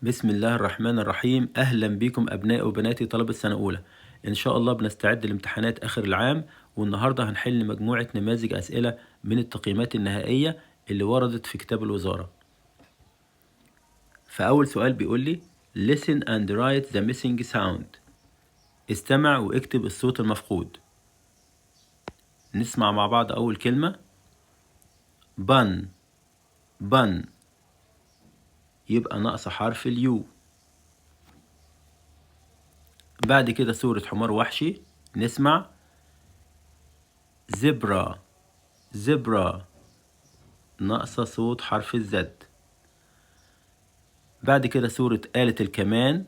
بسم الله الرحمن الرحيم. أهلا بكم أبنائي وبناتي طلبة سنة أولى. إن شاء الله بنستعد لامتحانات آخر العام، والنهاردة هنحل مجموعة نماذج أسئلة من التقييمات النهائية اللي وردت في كتاب الوزارة. فأول سؤال بيقول لي Listen and write the missing sound. استمع واكتب الصوت المفقود. نسمع مع بعض أول كلمة bun. bun يبقى ناقص حرف اليو. بعد كده صورة حمار وحشي، نسمع زبرا. زبرا ناقصة صوت حرف الزد. بعد كده صورة آلة الكمان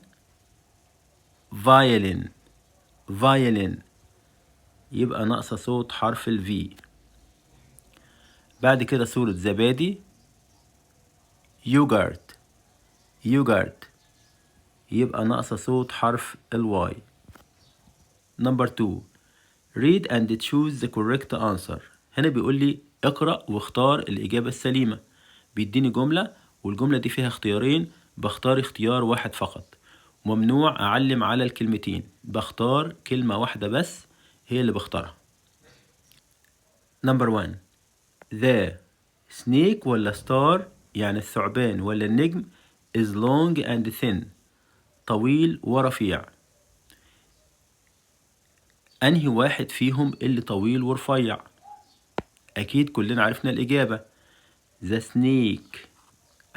violin. violin يبقى ناقصة صوت حرف الفي. بعد كده صورة زبادي يوجرت. يوجرت يبقى ناقصة صوت حرف الواي. Number 2 read and choose the correct answer. هنا بيقول لي اقرأ واختار الإجابة السليمة. بيديني جملة والجملة دي فيها اختيارين، بختار اختيار واحد فقط. ممنوع أعلم على الكلمتين، بختار كلمة واحدة بس هي اللي بختارها. Number 1 the snake ولا star يعني الثعبان ولا النجم is long and thin طويل ورفيع. أنهي واحد فيهم اللي طويل ورفيع؟ أكيد كلنا عرفنا الإجابة the snake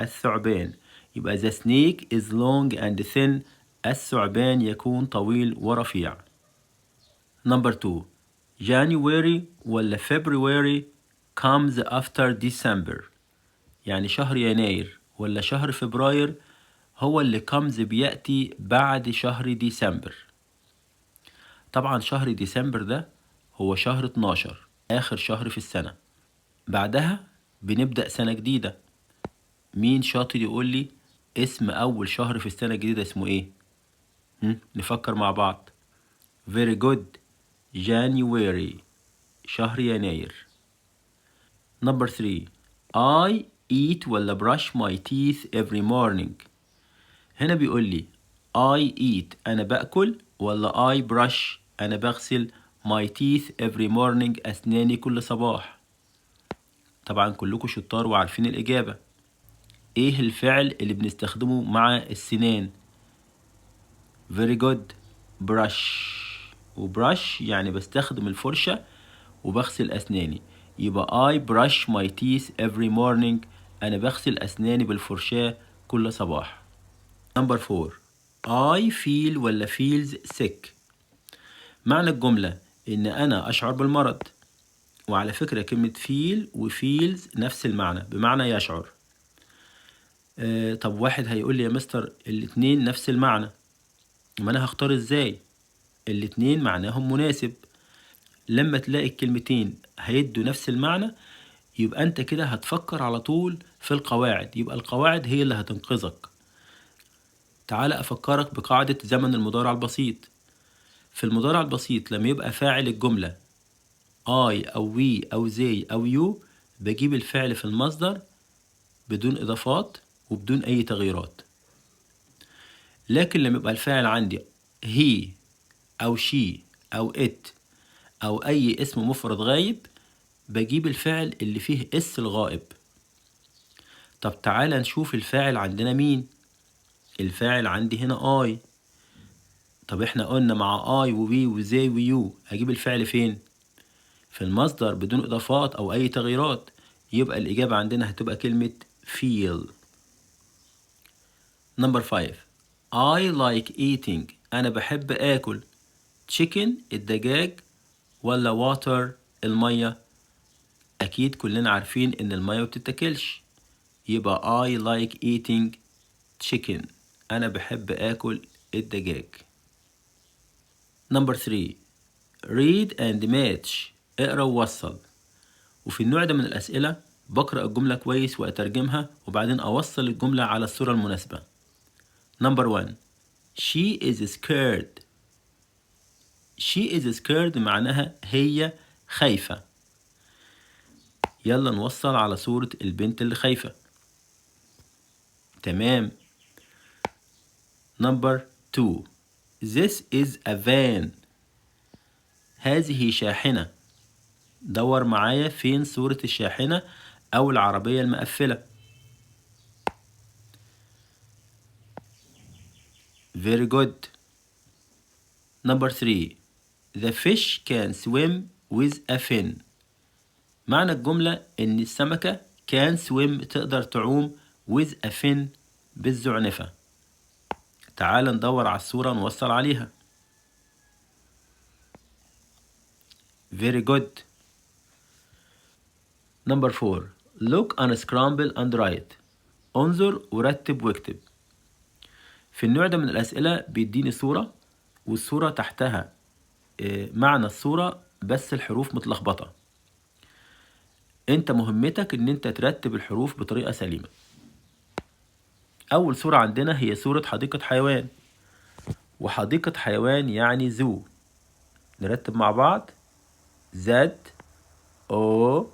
الثعبان. يبقى the snake is long and thin الثعبان يكون طويل ورفيع. Number 2 January ولا February comes after December يعني شهر يناير ولا شهر فبراير هو اللي comes بيأتي بعد شهر ديسمبر. طبعا شهر ديسمبر ده هو شهر 12 آخر شهر في السنة، بعدها بنبدأ سنة جديدة. مين شاطر يقول لي اسم أول شهر في السنة الجديدة اسمه إيه؟ نفكر مع بعض. Very good. January شهر يناير. Number 3 I eat ولا brush my teeth every morning. هنا بيقول لي I eat أنا بأكل ولا I brush أنا بغسل my teeth every morning أسناني كل صباح. طبعا كلكم شطار وعارفين الإجابة. إيه الفعل اللي بنستخدمه مع السنان؟ Very good. brush. وبrush يعني بستخدم الفرشة وبغسل أسناني. يبقى I brush my teeth every morning أنا بغسل أسناني بالفرشاة كل صباح. Number 4 I feel ولا feels sick. معنى الجملة إن أنا أشعر بالمرض. وعلى فكرة كلمة feel و feels نفس المعنى بمعنى يشعر. طب واحد هيقول لي يا مستر الاتنين نفس المعنى، ما أنا هختار إزاي؟ الاتنين معناهم مناسب. لما تلاقي الكلمتين هيدوا نفس المعنى يبقى أنت كده هتفكر على طول في القواعد، يبقى القواعد هي اللي هتنقذك. تعال أفكرك بقاعدة زمن المضارع البسيط. في المضارع البسيط لما يبقى فاعل الجملة I أو we أو they أو you بجيب الفعل في المصدر بدون إضافات وبدون أي تغييرات. لكن لما يبقى الفاعل عندي he أو she أو it أو أي اسم مفرد غايب بجيب الفعل اللي فيه اس الغائب. طب تعالى نشوف الفاعل عندنا مين. الفاعل عندي هنا I. طب احنا قلنا مع I و we و they و you هجيب الفعل فين؟ في المصدر بدون إضافات أو أي تغييرات. يبقى الإجابة عندنا هتبقى كلمة feel. Number 5 I like eating أنا بحب آكل chicken الدجاج ولا water المية. أكيد كلنا عارفين إن المية مبتتاكلش، يبقى I like eating chicken أنا بحب آكل الدجاج. Number 3 read and match اقرأ ووصل. وفي النوع ده من الأسئلة بقرأ الجملة كويس وأترجمها وبعدين أوصل الجملة على الصورة المناسبة. Number 1 She is scared. She is scared معناها هي خايفة. يلا نوصل على صورة البنت اللي خايفة. تمام. Number 2. This is a van. هذه شاحنة. دور معايا فين صورة الشاحنة أو العربية المقفلة. Very good. Number 3. The fish can swim with a fin. معنى الجملة إن السمكة can swim تقدر تعوم with a fin بالزعنفة. تعال ندور على الصورة ونوصل عليها. Very good. Number 4. Look, unscramble and write. انظر ورتب واكتب. في النوع ده من الأسئلة بيديني صورة والصورة تحتها معنى الصورة بس الحروف متلخبطة. انت مهمتك ان انت ترتب الحروف بطريقة سليمة. اول صورة عندنا هي صورة حديقة حيوان، وحديقة حيوان يعني زو. نرتب مع بعض Z O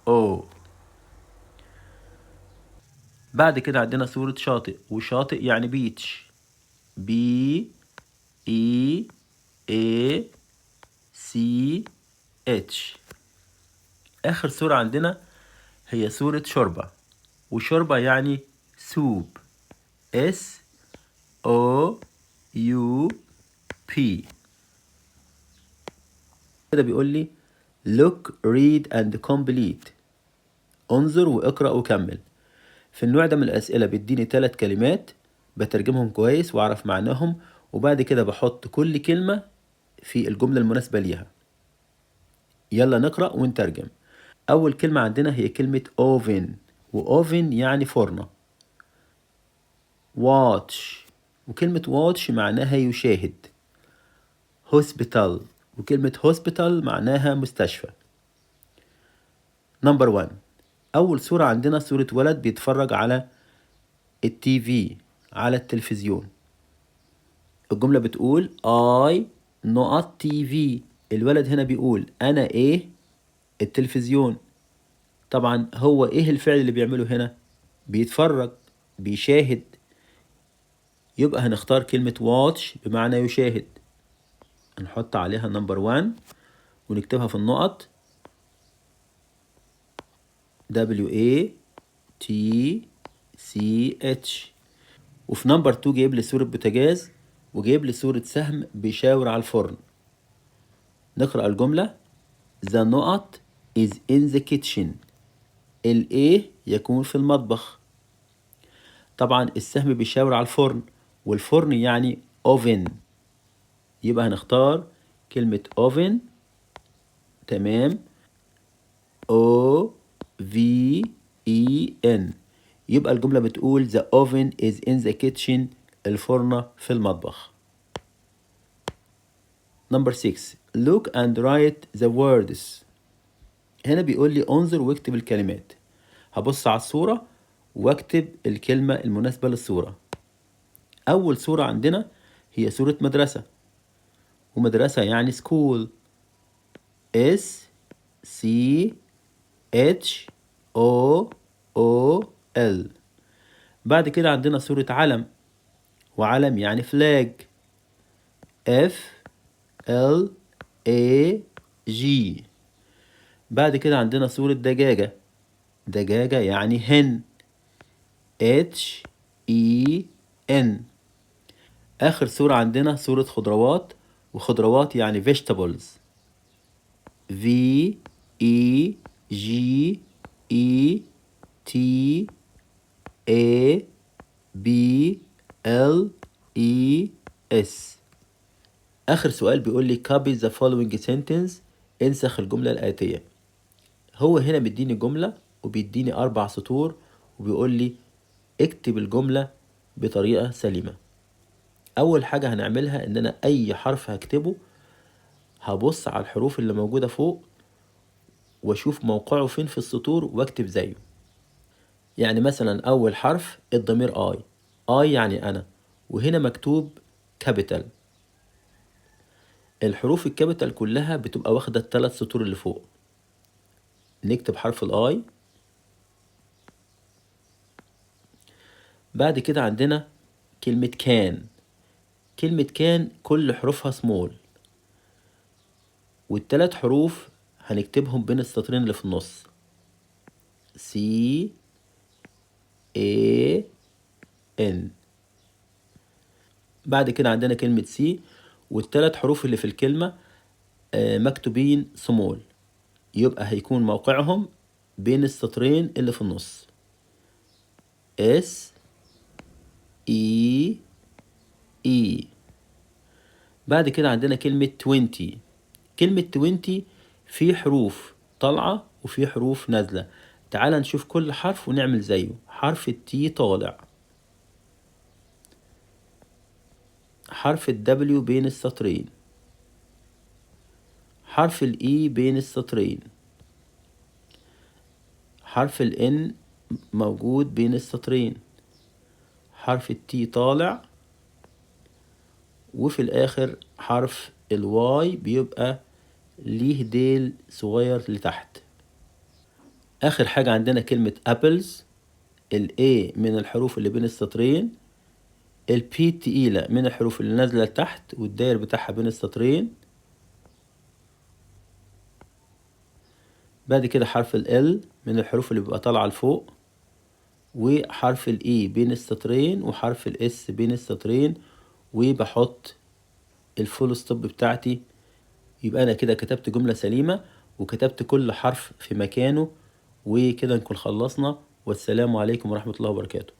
O. بعد كده عندنا صورة شاطئ، وشاطئ يعني بيتش B E A C H. آخر صورة عندنا هي صورة شوربة، وشوربة يعني سوب S O U P. كده بيقول لي look read and complete. انظر واقرأ وكمل. في النوع ده من الأسئلة بيديني 3 كلمات بترجمهم كويس وأعرف معناهم، وبعد كده بحط كل كلمة في الجملة المناسبة ليها. يلا نقرأ ونترجم. أول كلمة عندنا هي كلمة oven، وoven يعني فرنة. watch، وكلمة watch معناها يشاهد. hospital، وكلمة hospital معناها مستشفى. نمبر 1. أول صورة عندنا صورة ولد بيتفرج على التي في، على التلفزيون. الجملة بتقول I not TV. الولد هنا بيقول أنا إيه؟ التلفزيون. طبعا هو إيه الفعل اللي بيعمله هنا؟ بيتفرج، بيشاهد. يبقى هنختار كلمة watch بمعنى يشاهد. هنحط عليها نمبر 1 ونكتبها في النقط WATCH. وفي نمبر 2 جايب لي صورة بوتاجاز، وجايب لي صورة سهم بيشاور على الفرن. نقرأ الجملة The نقط is in the kitchen. A يكون في المطبخ. طبعا السهم بيشاور على الفرن، والفرن يعني oven. يبقى هنختار كلمة oven. تمام. OVEN. يبقى الجملة بتقول the oven is in the kitchen. الفرنة في المطبخ. Number 6. Look and write the words. هنا بيقول لي انظر واكتب الكلمات. هبص على الصورة واكتب الكلمة المناسبة للصورة. أول صورة عندنا هي صورة مدرسة، ومدرسة يعني school SCHOOL. بعد كده عندنا صورة علم، وعلم يعني flag FLAG. بعد كده عندنا صورة دجاجة، دجاجة يعني hen HEN. آخر صورة عندنا صورة خضروات، وخضروات يعني vegetables VEGETABLES. آخر سؤال بيقول لي copy the following sentence. انسخ الجملة الآتية. هو هنا بيديني جملة وبيديني 4 سطور، وبيقول لي اكتب الجملة بطريقة سليمة. أول حاجة هنعملها إن أنا أي حرف هكتبه هبص على الحروف اللي موجودة فوق واشوف موقعه فين في السطور واكتب زيه. يعني مثلا أول حرف الضمير I يعني أنا، وهنا مكتوب كابيتال. الحروف الكابيتال كلها بتبقى واخدة ال3 سطور اللي فوق. نكتب حرف الآي. بعد كده عندنا كلمة كان، كلمة كان كل حروفها سمول، والتلات حروف هنكتبهم بين السطرين اللي في النص. C A N. بعد كده عندنا كلمة سي، والتلات حروف اللي في الكلمة مكتوبين سمول، يبقى هيكون موقعهم بين السطرين اللي في النص. S E E. بعد كده عندنا كلمة 20. كلمة 20 في حروف طالعة وفي حروف نازلة. تعال نشوف كل حرف ونعمل زيه. حرف التي طالع، حرف الدبليو بين السطرين، حرف الإي بين السطرين، حرف الإن موجود بين السطرين، حرف التي طالع، وفي الآخر حرف الواي بيبقى ليه ديل صغير لتحت. آخر حاجة عندنا كلمة apples. A من الحروف اللي بين السطرين، P تقيلة من الحروف اللي نازلة لتحت والداير بتاعها بين السطرين. بعد كده حرف L من الحروف اللي بيبقى طالعة لفوق، وحرف E بين السطرين، وحرف S بين السطرين، وبحط الفول ستوب بتاعتي. يبقى أنا كده كتبت جملة سليمة وكتبت كل حرف في مكانه، وكده نكون خلصنا. والسلام عليكم ورحمة الله وبركاته.